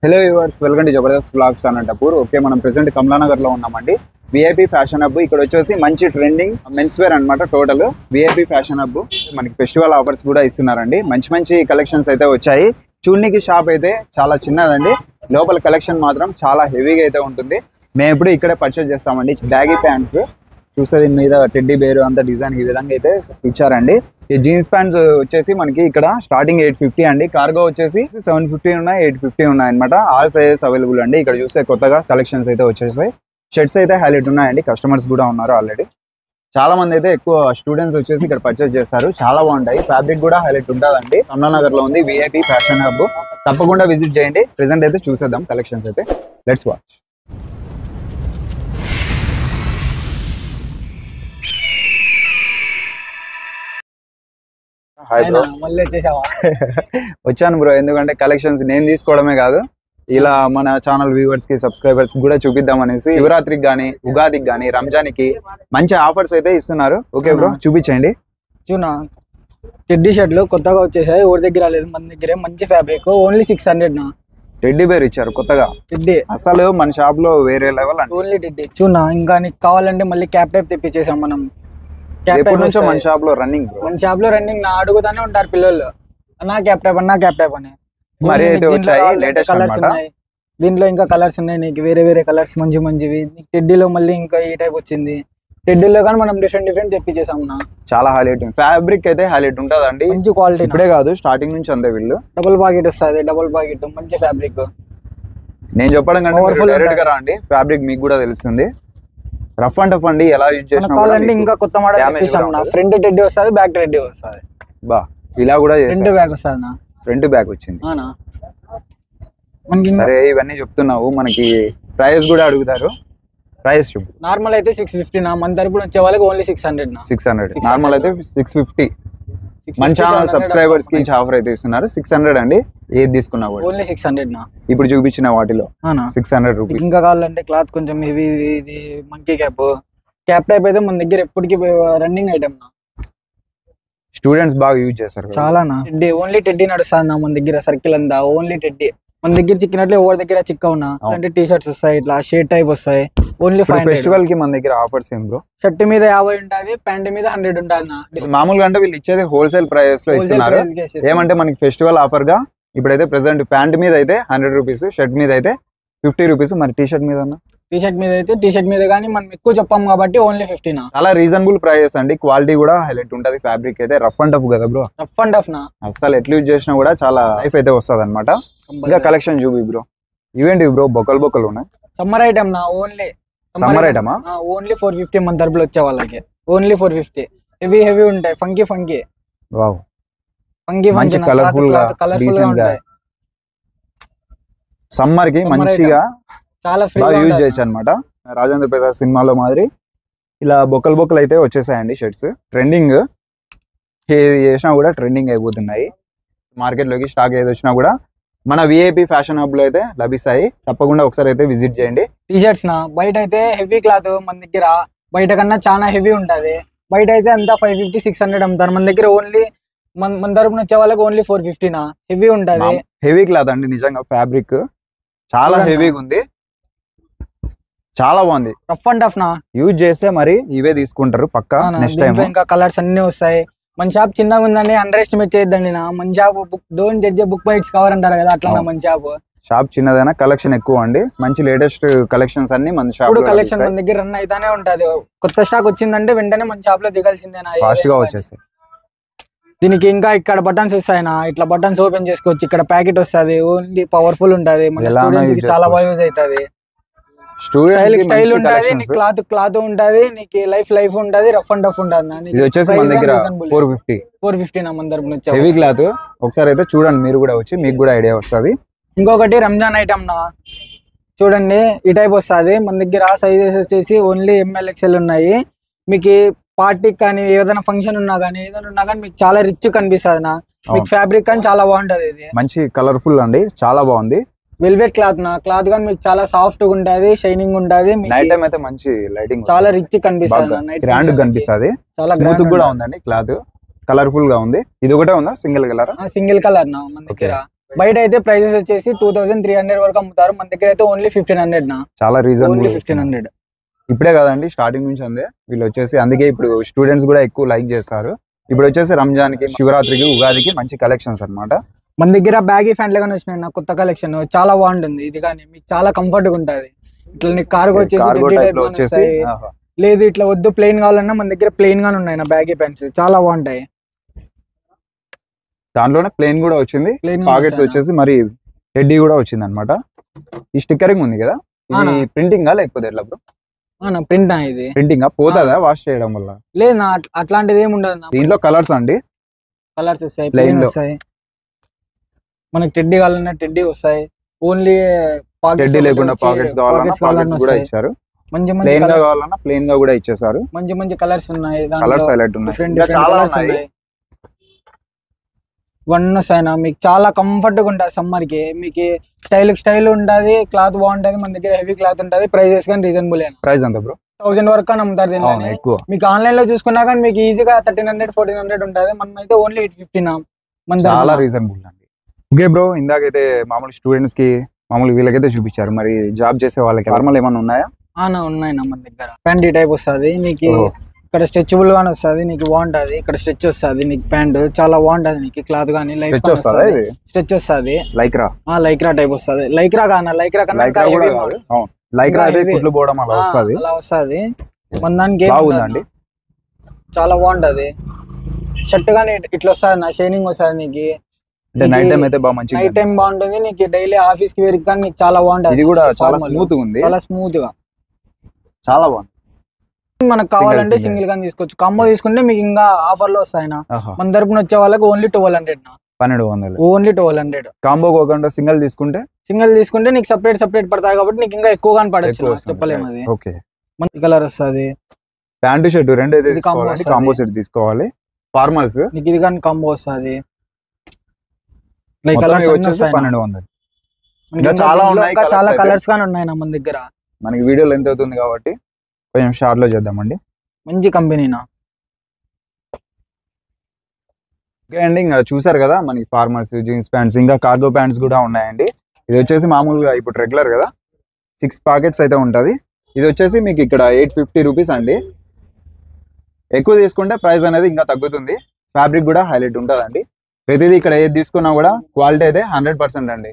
Hello viewers, welcome to Jabardasth blogs Anantapur. Okay, మనం present Kamalanagar లో ఉన్నామండి. VIP fashion hub. ఇక్కడ వచ్చేసి మంచి ట్రెండింగ్ మెన్స్ వేర్ అనమాట. Total VIP fashion hub. మనకి ఫెస్టివల్ ఆఫర్స్ కూడా ఇస్తున్నారండి. మంచి మంచి కలెక్షన్స్ అయితే వచ్చాయి. చూడనికి షాప్ అయితే చాలా చిన్నదండి, లోపల కలెక్షన్ మాత్రం చాలా హెవీగా అయితే ఉంటుంది. మేము ఇప్పుడు ఇక్కడే పర్చేస్ చేస్తామండి. బ్యాగీ ప్యాంట్స్ చూస్తే దీని మీద టెడ్డీ బేర్ అంత డిజైన్ ఈ విధంగా అయితే ఇచ్చారండి. ఈ జీన్స్ ప్యాంట్స్ వచ్చేసి మనకి ఇక్కడ స్టార్టింగ్ 850 అండి. కార్గో వచ్చేసి 750 ఉన్నాయి, 850 ఉన్నాయి అనమాట. ఆల్ సైజెస్ అవైలబుల్ అండి. ఇక్కడ చూస్తే కొత్తగా కలెక్షన్స్ అయితే వచ్చేసాయి. షర్ట్స్ అయితే హైలైట్ ఉన్నాయండి. కస్టమర్స్ కూడా ఉన్నారు ఆల్రెడీ. చాలా మంది అయితే ఎక్కువ స్టూడెంట్స్ వచ్చేసి ఇక్కడ పర్చేస్ చేస్తారు. చాలా బాగుంటాయి. ఫ్యాబ్రిక్ కూడా హైలైట్ ఉంటుందండి. కమలానగర్ లో ఉంది విఐపి ఫ్యాషన్ హబ్. తప్పకుండా విజిట్ చేయండి. ప్రెసెంట్ అయితే చూసేద్దాం కలెక్షన్స్ అయితే. Let's watch. Hi bro. వచ్చాను బ్రో, ఎందుకంటే కలెక్షన్స్ నేను తీసుకోవడమే కాదు, ఇలా మన ఛానల్ వ్యూవర్స్ కి సబ్స్క్రైబర్స్ కూడా చూపిద్దాం అనేసి. శివరాత్రికి గానీ, ఉగాదికి గానీ, రంజాన్కి మంచి ఆఫర్స్ అయితే ఇస్తున్నారు. ఓకే బ్రో, చూపించండి. చూనా టెడ్డీ షర్ట్లు కొత్తగా వచ్చేసాయి. ఊరి దగ్గర లేదు, మన దగ్గరే మంచి ఫ్యాబ్రిక్. ఓన్లీ 600 నా. టెడ్డీ బేర్ ఇచ్చారు కొత్తగా. టెడ్డీ అసలు మన షాప్ లో వేరే లెవెల్ అండి. Only teddy. చూనా ఇంకా నీకు కావాలంటే మళ్ళీ క్యాప్ టైప్ తెప్పించేసాం మనం. ఎప్పటి నుంచో మన షాప్ లో రన్నింగ్. మన షాప్ లో రన్నింగ్ నా అడుగుతానే ఉంటారు పిల్లలు, నా క్యాప్ టైప్ అన్నా క్యాప్ టైప్ అని. మరి అయితే వచ్చాయి లేటెస్ట్ కలర్స్ ఉన్నాయి దీంట్లో. ఇంకా కలర్స్ ఉన్నాయి నీకు, వేరే వేరే కలర్స్ మంచి మంచివి. నీకు టెడ్డీలో మళ్ళీ ఇంకా ఈ టైప్ వచ్చింది. టెడ్డీలో కానీ మనం డిఫరెంట్ తెప్పించేసాం నా. చాలా హైలైట్ ఫ్యాబ్రిక్ అయితే హైలైట్ ఉంటదండి. మంచి క్వాలిటీ. ఇప్పుడే కాదు, స్టార్టింగ్ నుంచి అందే వీళ్ళు. డబుల్ పాకెట్ వస్తుంది, డబుల్ పాకెట్ మంచి ఫ్యాబ్రిక్. నేను చెప్పడం కంటే డైరెక్ట్ గా రండి, ఫ్యాబ్రిక్ మీకు కూడా తెలుస్తుంది. రఫ్ అండ్ టఫ్ అండి, ఎలా యూజ్ చేసినా. ఇంకా కొత్త మోడల్ తెప్పించాం నా. ఫ్రంట్ టెడ్డీ వస్తుంది, బ్యాక్ టెడ్డీ వస్తుంది. బా, ఇలా కూడా ఫ్రంట్ బ్యాక్ వస్తుంది నా. ఫ్రంట్ బ్యాక్ వచ్చింది. మనకి సరే, ఇవన్నీ చెప్తున్నావు, మనకి ప్రైస్ కూడా అడుగుతారు. ప్రైస్ చెప్పు. నార్మల్ అయితే 650 నా. మన తరపున వచ్చే వాళ్ళకి ఓన్లీ 600 నా. 600. నార్మల్ అయితే 650. మన ఛానల్ సబ్స్క్రైబర్స్ కి ఆఫర్ అయితే ఇస్తున్నారు. 600 అండి. ఏది తీసుకున్నా కూడా ఓన్లీ 600 నా. ఇప్పుడు చూపించిన వాటిలో 600 రూపీస్. ఇంకా కావాలంటే క్లాత్ కొంచెం హెవీ, ఇది మంకీ క్యాప్. క్యాప్ టైప్ అయితే మన దగ్గర ఎప్పటికీ రన్నింగ్ ఐటమ్ నా. స్టూడెంట్స్ బాగా యూజ్ చేస్తారు చాలా నా. టెడ్డీ ఓన్లీ టెడ్డీ నడుస్తుంది నా మన దగ్గర. సర్కిల్ అంతా ఓన్లీ టెడ్డీ. మన దగ్గర చిక్కినట్లే ఎవరి దగ్గర చిక్కవునా అంటే టీ షర్ట్స్ వస్తాయి, ఇట్లా షర్ట్ టైప్ వస్తాయి. ఓన్లీ ఫెస్టివల్ కి మన దగ్గర ఆఫర్స్ ఏం బ్రో? షర్ట్ మీద 50 ఉంటుంది, ప్యాంట్ మీద 100 ఉంటుంది. మామూలుగా అంటే వీళ్ళు ఇచ్చేది హోల్సేల్ ప్రైస్ లో ఇస్తున్నారు. ఏమంటే మనకి ఫెస్టివల్ ఆఫర్ గా ఇప్పుడైతే ప్రెసెంట్ ప్యాంట్ మీద అయితే 100 రూపీస్, షర్ట్ మీద అయితే 50 రూపీస్. మరి టీ షర్ట్ మీద టీ షర్ట్ మీద కానీ మనం ఎక్కువ చెప్పాం కాబట్టి ఓన్లీ 50 నా. చాలా రీజనబుల్ ప్రైస్ అండి. క్వాలిటీ కూడా హైలైట్ ఉంటది. ఫ్యాబ్రిక్ అయితే రఫ్ అండ్ టఫ్ కదా బ్రో. రఫ్ అండ్ టఫ్ నా. అసలు ఎట్లా యూజ్ చేసినా కూడా చాలా లైఫ్ అయితే వస్తుంది అనమాట. ఇంకా కలెక్షన్ చూపి బ్రో. ఇవేంటి బ్రో, బొక్కలు ఉన్నాయి. సమ్మర్ ఐటమ్ నా. ఓన్లీ సమ్మర్ ఐటమా? ఓన్లీ 450 మన తరపులో వచ్చే వాళ్ళకి. ఓన్లీ 450. హెవీ ఉంటాయి. ఫంకీ వావ్, మంచి కలర్ఫుల్ గా ఉంటాయి. సమ్మర్ కి మంచిగా చాలా యూజ్ చేయొచ్చు అనమాట. రాజేంద్ర ప్రసాద్ సినిమాలో మాదిరి ఇలా బొక్కలు అయితే వచ్చేసాయండి షర్ట్స్. ట్రెండింగ్ ఏది చేసినా కూడా ట్రెండింగ్ అయిపోతున్నాయి. మార్కెట్ లోకి స్టాక్ ఏది వచ్చినా కూడా మన విఐపి ఫ్యాషన్ హబ్ లో అయితే లభిస్తాయి. తప్పకుండా ఒకసారి అయితే విజిట్ చేయండి. టీ షర్ట్స్ నా బయట అయితే హెవీ క్లాత్ మన దగ్గర బయట కన్నా చాలా హెవీ ఉంటది. బయట అయితే అంతా 550, 600 అమ్ముతారు. మన దగ్గర ఓన్లీ మన తరపున వచ్చే వాళ్ళకి ఓన్లీ 450 నా. హెవీ ఉంటది. హెవీ క్లాత్ అండి, నిజంగా ఫ్యాబ్రిక్ చాలా హెవీగా ఉంది. చాలా బాగుంది. రఫ్ అండ్ టఫ్ నా. యూజ్ చేస్తే మరి ఇవే తీసుకుంటారు పక్కా. నెక్స్ట్ టైం ఇంకా కలర్స్ అన్ని వస్తాయి. మన షాప్ చిన్నగా ఉందండి, అండర్ ఎస్టిమేట్ చేయొద్దండి నా. మన shop don't judge book by its cover అంటారు కదా, అట్లా మన షాప్ చిన్నదైనా కలెక్షన్ ఎక్కువ అండి. మంచి లేటెస్ట్ కలెక్షన్స్ అన్ని మన షాప్ లో కలెక్షన్ మన దగ్గర రన్ అయితానే ఉంటది. కొత్త స్టాక్ వచ్చిందంటే వెంటనే మన షాప్ లో దిగాల్సిందేనా. ఫాస్ట్ గా వచ్చేస్తాయి. దీనికి ఇంకా ఇక్కడ బటన్స్ వస్తాయినా. ఇట్లా బటన్స్ ఓపెన్ చేసుకోవచ్చు. ఇక్కడ ప్యాకెట్ వస్తుంది. ఓన్లీ పవర్ఫుల్ ఉంటది. మన స్టూడెంట్స్ కి చాలా బాగా యూజ్ అవుతుంది. స్టైల్ ఉంటది. క్లాత్ ఉంటది. నీకు లైఫ్ ఉంటది. రఫ్ అండ్ టఫ్ ఉంటది. ఇది వచ్చేసి మన దగ్గర 450 నా. మన తరపున వచ్చే హెవీ క్లాత్. ఒకసారి అయితే చూడండి మీరు కూడా వచ్చి, మీకు కూడా ఐడియా వస్తుంది. ఇంకొకటి రంజాన్ ఐటమ్ నా. చూడండి ఈ టైప్ వస్తుంది. మన దగ్గర సైజెస్ వచ్చేసి ఓన్లీ ML XL ఉన్నాయి. మీకు పార్టీకి కానీ ఏదైనా ఫంక్షన్ ఉన్నా కానీ మీకు చాలా రిచ్ కనిపిస్తుంది నా. మీకు ఫ్యాబ్రిక్ కానీ చాలా బాగుంటది. ఇది మంచి కలర్ఫుల్ అండి, చాలా బాగుంది. వెల్వెట్ క్లాత్ నా. క్లాత్ కానీ మీకు చాలా సాఫ్ట్ గా ఉంటది, షైనింగ్ ఉంటది. నైట్ టైం అయితే మంచి లైటింగ్, చాలా రిచ్ కనిపిస్తుంది. గ్రాండ్ కనిపిస్తుంది. చాలా స్మూత్ కూడా ఉందండి క్లాత్. కలర్ఫుల్ గా ఉంది. ఇది ఒకటే ఉందా సింగిల్ కలర్? సింగిల్ కలర్ నా మన దగ్గర. బయట అయితే ప్రైజెస్ వచ్చేసి 2300 వరకు అమ్ముతారు, మన దగ్గర అయితే ఓన్లీ 1500 నా, చాలా ఓన్లీ రీజనబుల్. 1500. ఇప్పుడే కదండి స్టార్టింగ్ నుంచి అందే వీళ్ళు వచ్చేసి, అందుకే ఇప్పుడు స్టూడెంట్స్ కూడా ఎక్కువ లైక్ చేస్తారు. ఇప్పుడు వచ్చేసి రంజాన్ కి, శివరాత్రికి, ఉగాదికి మంచి కలెక్షన్స్ అన్నమాట. మన దగ్గర బ్యాగీ ప్యాంట్లు కానీ వచ్చినాయి నా, కొత్త కలెక్షన్ చాలా బాగుంటుంది. ఇది కానీ మీకు చాలా కంఫర్ట్ గా ఉంటది. ఇట్లా నీకు కార్గో వచ్చేసి కార్గో రెడ్డి టైప్ టైప్ లో గాని వచ్చేసి వస్తాయి. లేదు ఇట్లా వద్దు ప్లెయిన్ కావాలన్నా మన దగ్గర ప్లెయిన్ గానే ఉన్నాయి నా బ్యాగీ ప్యాంట్స్, చాలా బాగుంటాయి. దాంట్లోనే ప్లేన్ కూడా వచ్చింది, ప్లెయిన్ పాకెట్స్ వచ్చేసి మరి టెడ్డీ కూడా వచ్చింది అనమాట. ఈ స్టిక్కరింగ్ ఉంది కదా, ఇది ప్రింటింగ్ లేకపోతే ఎట్లా బ్రో? ప్రింట్ ఇది ప్రింటింగ్ పోతుందా వాష్ చేయడం వల్ల? లేదు నా, అట్లాంటిది ఏమి ఉండదు నా. దీంట్లో కలర్స్ అండి, కలర్స్ వస్తాయి, Plain ప్లెయిన్ లో. వస్తాయి. మనకి టెడ్డీ కావాలన్నా టెడ్డీ వస్తాయి, ఓన్లీ టెడ్డీ లేకుండా పాకెట్స్ కావాలన్నా పాకెట్స్ కూడా ఇచ్చారు. మంచి మంచి ప్లేన్ గా colours, కావాలన్నా ప్లేన్ గా కూడా ఇచ్చేసారు. మంచి మంచి కలర్స్ ఉన్నాయి. కలర్స్ హైలైట్ ఉన్నాయి, డిఫరెంట్ ఇంకా డిఫరెంట్ చాలా కలర్స్ ఉన్నాయి. ఉన్నాయి. ఇవన్నీ వస్తాయినా మీకు చాలా కంఫర్ట్ గా ఉంటుంది సమ్మర్ కి. మీకు స్టైల్ ఉంటది, క్లాత్ బాగుంటది. మన దగ్గర హెవీ క్లాత్ ఉంటది, ప్రైజెస్ కానీ రీజనబుల్. ప్రైస్ ఎంత బ్రో? 1000 వరకు అని అమ్ముతారు అవును, దీనిలో. ఎక్కువ. మీకు ఆన్లైన్ లో చూసుకున్నా కానీ మీకు ఈజీగా 1300 1400 ఉంటది. మనం అయితే ఓన్లీ 850 మన చాలా దగ్గర. రీజనబుల్ అండి. ఓకే బ్రో, ఇందాకైతే మామూలు స్టూడెంట్స్ కి, మామూలు వీళ్ళకైతే చూపించారు. మరి జాబ్ చేసే వాళ్ళకి ఫార్మల్ ఏమైనా ఉన్నాయా? ఉన్నాయి నా మన దగ్గర. ప్యాంట్ ఈ టైప్ వస్తుంది నీకు, ఓహో. ఇక్కడ స్ట్రెచబుల్ గానే వస్తుంది నీకు, బాగుంటది. ఇక్కడ స్ట్రెచ్ వస్తుంది నీకు, ప్యాంట్ చాలా బాగుంటది నీకు. క్లాత్ గానీ స్ట్రెచ్ వస్తుందా ఇది? స్ట్రెచ్ వస్తుంది. లైక్రా? లైక్రా టైప్ వస్తుంది. లైక్రా కానా, లైక్రా కన్నా లైక్రా కూడా కాదు. అవును, లైక్రా అయితే heavy. కుట్లు పోవడం అలా వస్తుంది. అలా వస్తుంది. మన దానికి ఏం బాగుందండి, ఉండదు. చాలా బాగుంటది. షర్ట్ గానీ ఇట్లా వస్తుంది నా, షైనింగ్ వస్తుంది నీకు. అంటే నైట్ టైం అయితే బాగా మంచిగా నైట్ టైం బాగుంటుంది నీకు, డైలీ ఆఫీస్ కి వేరికి కానీ నీకు చాలా బాగుంటది. ఇది కూడా చాలా Formal. స్మూత్ ఉంది, చాలా స్మూత్ గా, చాలా బాగుంది. మనకు కావాలంటే single. సింగిల్ గానీ తీసుకోవచ్చు. కాంబో తీసుకుంటే మీకు ఇంకా ఆఫర్ లో వస్తాయి నా. ఆహా. మన తరపున వచ్చే వాళ్ళకి ఓన్లీ 1200 నా, 1200. ఓన్లీ 1200. కాంబో కాకుండా సింగిల్ తీసుకుంటే సింగిల్ తీసుకుంటే నీకు సపరేట్ పడతాయి కాబట్టి నీకు ఇంకా ఎక్కువగానే పడచ్చు ఎక్కువ నా, చెప్పలేము అది. ఓకే. మంచి కలర్ వస్తుంది ప్యాంటు షర్ట్ రెండు అయితే ఇది combo తీసుకోవాలి, వస్తది. కాంబో సెట్ తీసుకోవాలి. ఫార్మల్స్ నీకు ఇది కానీ కాంబో వస్తుంది. మొత్తం ఇవి వచ్చేసి 1200. ఇంకా చాలా ఉన్నాయి colours చాలా అయితే. కలర్స్ గానీ ఉన్నాయి నా మన దగ్గర. మనకి వీడియోలో ఎంత అవుతుంది కాబట్టి కొంచెం షార్ట్ లో చేద్దామండి. మంచి కంపెనీనా. ఓకే అండి, ఇంకా చూసారు కదా మనకి ఫార్మల్స్, జీన్స్ ప్యాంట్స్, ఇంకా కార్గో ప్యాంట్స్ కూడా ఉన్నాయండి. ఇది వచ్చేసి మామూలుగా ఇప్పుడు రెగ్యులర్ కదా 6 ప్యాకెట్స్ అయితే ఉంటుంది. ఇది వచ్చేసి మీకు ఇక్కడ 850 రూపీస్ అండి. ఎక్కువ తీసుకుంటే ప్రైస్ అనేది ఇంకా తగ్గుతుంది. ఫ్యాబ్రిక్ కూడా హైలైట్ ఉంటుందండి. ప్రతిదీ ఇక్కడ ఏది తీసుకున్నా కూడా క్వాలిటీ అయితే 100% అండి.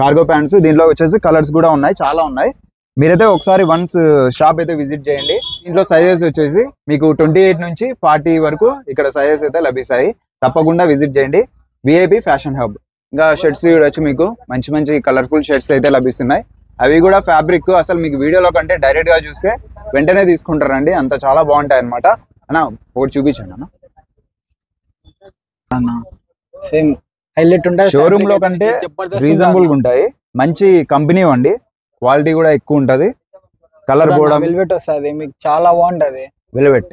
కార్గో ప్యాంట్స్ దీంట్లో వచ్చేసి కలర్స్ కూడా ఉన్నాయి, చాలా ఉన్నాయి. మీరైతే ఒకసారి వన్స్ షాప్ అయితే విజిట్ చేయండి. దీంట్లో సైజెస్ వచ్చేసి మీకు 28 నుంచి 40 వరకు ఇక్కడ సైజెస్ అయితే లభిస్తాయి. తప్పకుండా విజిట్ చేయండి. VIP fashion hub. ఇంకా షర్ట్స్ వచ్చి మీకు మంచి మంచి కలర్ఫుల్ షర్ట్స్ అయితే లభిస్తున్నాయి. అవి కూడా ఫ్యాబ్రిక్ అసలు మీకు వీడియోలో కంటే డైరెక్ట్ గా చూస్తే వెంటనే తీసుకుంటారండి, అంత చాలా బాగుంటాయి అనమాట. అన్న ఒకటి చూపించండి అన్న. సేమ్ హైలైట్ ఉంటాయి. షోరూమ్ లో కంటే రీజనబుల్ గా ఉంటాయి. మంచి కంపెనీ అండి, క్వాలిటీ కూడా ఎక్కువ ఉంటది. కలర్ కూడా వెల్వెట్ వస్తుంది మీకు, చాలా బాగుంటది. వెల్వెట్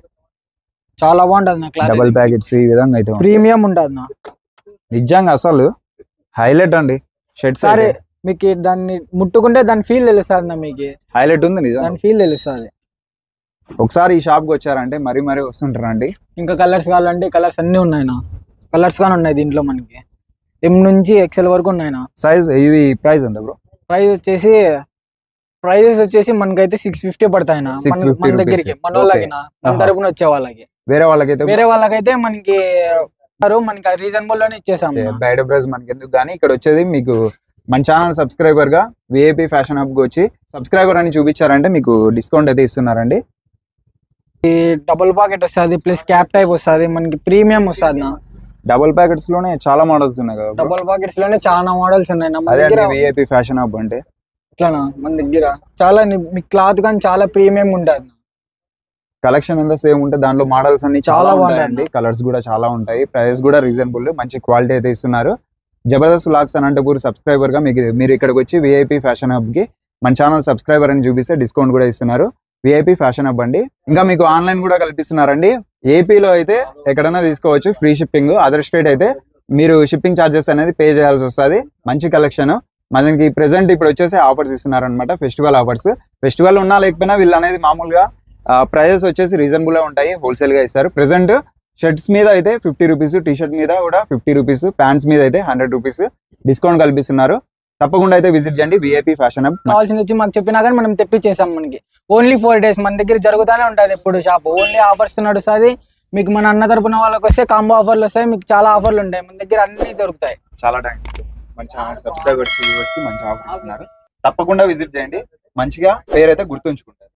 చాలా బాగుంటది నా క్లాత్. డబుల్ ప్యాకెట్స్ ఈ విధంగా అయితే ఉంటాయి. ప్రీమియం ఉంటది నా. నిజంగా అసలు హైలైట్ అండి. షర్ట్స్ సరే మీకు దాన్ని ముట్టుకుంటే దాని ఫీల్ తెలుస్తుంది నా, మీకు హైలైట్ ఉంది నిజంగా. దాని ఫీల్ తెలుస్తుంది. ఒకసారి ఈ షాప్ కి వచ్చారంటే మరీ వస్తుంటారండి. ఇంకా కలర్స్ కావాలంటే కలర్స్ అన్ని ఉన్నాయి నా, కలర్స్ కానీ ఉన్నాయి దీంట్లో. మనకి M నుంచి XL వరకు ఉన్నాయి నా. సైజ్ ఇది ప్రైస్ ఎంత బ్రో? ప్రైజెస్ వచ్చేసి మనకైతే 650 పడతాయి నా. 650 మన దగ్గరికి మన వాళ్ళకి నా, మన తరపున వచ్చే వాళ్ళకి. వేరే వాళ్ళకైతే మనకి రీజనబుల్ లోనే ఇచ్చేసాం. బయట ప్రైస్ మనకి ఎందుకు కానీ ఇక్కడ వచ్చేది మీకు మన ఛానల్ సబ్స్క్రైబర్ గా విఐపి ఫ్యాషన్ హబ్ కి వచ్చి సబ్స్క్రైబర్ అని చూపించారంటే మీకు డిస్కౌంట్ అయితే ఇస్తున్నారండి. డబుల్ పాకెట్ వస్తుంది, ప్లస్ క్యాప్ టైప్ వస్తుంది, మనకి ప్రీమియం వస్తుంది నా. డబుల్ ప్యాకెట్స్ లోనే చాలా మోడల్స్ ఉన్నాయి కదా. డబుల్ పాకెట్స్ లోనే చాలా మోడల్స్ ఉన్నాయి నా మన అదే దగ్గర. విఐపి ఫ్యాషన్ హబ్ అంటే ఇట్లానా మన దగ్గర చాలా మీ క్లాత్ కానీ చాలా ప్రీమియం ఉంటుంది. కలెక్షన్ అంతా సేమ్ ఉంటే దాంట్లో మోడల్స్ అన్ని చాలా చాలా ఉంటాయండి. కలర్స్ కూడా చాలా ఉంటాయి. ప్రైస్ కూడా రీజనబుల్, మంచి క్వాలిటీ అయితే ఇస్తున్నారు. జబర్దస్త్ వ్లాగ్స్ అనంతపూర్ సబ్స్క్రైబర్ గా మీరు ఇక్కడికి వచ్చి విఐపి ఫ్యాషన్ హబ్ కి మన ఛానల్ సబ్స్క్రైబర్ అని చూపిస్తే డిస్కౌంట్ కూడా ఇస్తున్నారు. విఐపి ఫ్యాషన్ హబ్ అండి. ఇంకా మీకు ఆన్లైన్ కూడా కల్పిస్తున్నారండి. ఏపీలో అయితే ఎక్కడైనా తీసుకోవచ్చు, ఫ్రీ షిప్పింగ్. అదర్ స్టేట్ అయితే మీరు షిప్పింగ్ ఛార్జెస్ అనేది పే చేయాల్సి వస్తుంది. మంచి కలెక్షన్ మనకి ప్రెసెంట్ ఇప్పుడు వచ్చేసి ఆఫర్స్ ఇస్తున్నారు అనమాట, ఫెస్టివల్ ఆఫర్స్. ఫెస్టివల్ ఉన్నా లేకపోయినా వీళ్ళు అనేది మామూలుగా ప్రైజెస్ వచ్చేసి రీజనబుల్ గా ఉంటాయి, హోల్సేల్ గా ఇస్తారు. ప్రెసెంట్ షర్ట్స్ మీద అయితే 50 రూపీస్, టీ షర్ట్ మీద కూడా 50 రూపీస్, ప్యాంట్స్ మీద అయితే 100 రూపీస్ డిస్కౌంట్ కల్పిస్తున్నారు. తప్పకుండా అయితే విజిట్ చేయండి విఐపి ఫ్యాషన్ హబ్. కావాల్సింది వచ్చి మాకు చెప్పినా కానీ మనం తెప్పించేసాం. మనకి ఓన్లీ 4 days మన దగ్గర జరుగుతూనే ఉంటుంది ఎప్పుడు షాప్. ఓన్లీ ఆఫర్స్ నడుస్తుంది. మీకు మన అన్న తరపున వాళ్ళకి వస్తే కాంబో ఆఫర్లు వస్తాయి. మీకు చాలా ఆఫర్లు ఉంటాయి మన దగ్గర, అన్ని దొరుకుతాయి. చాలా థ్యాంక్స్. మన ఛానల్ సబ్స్క్రైబర్స్ మంచి ఆఫర్ ఇస్తున్నారు. తప్పకుండా విజిట్ చేయండి. మంచిగా పేరు అయితే గుర్తుంచుకుంటారు.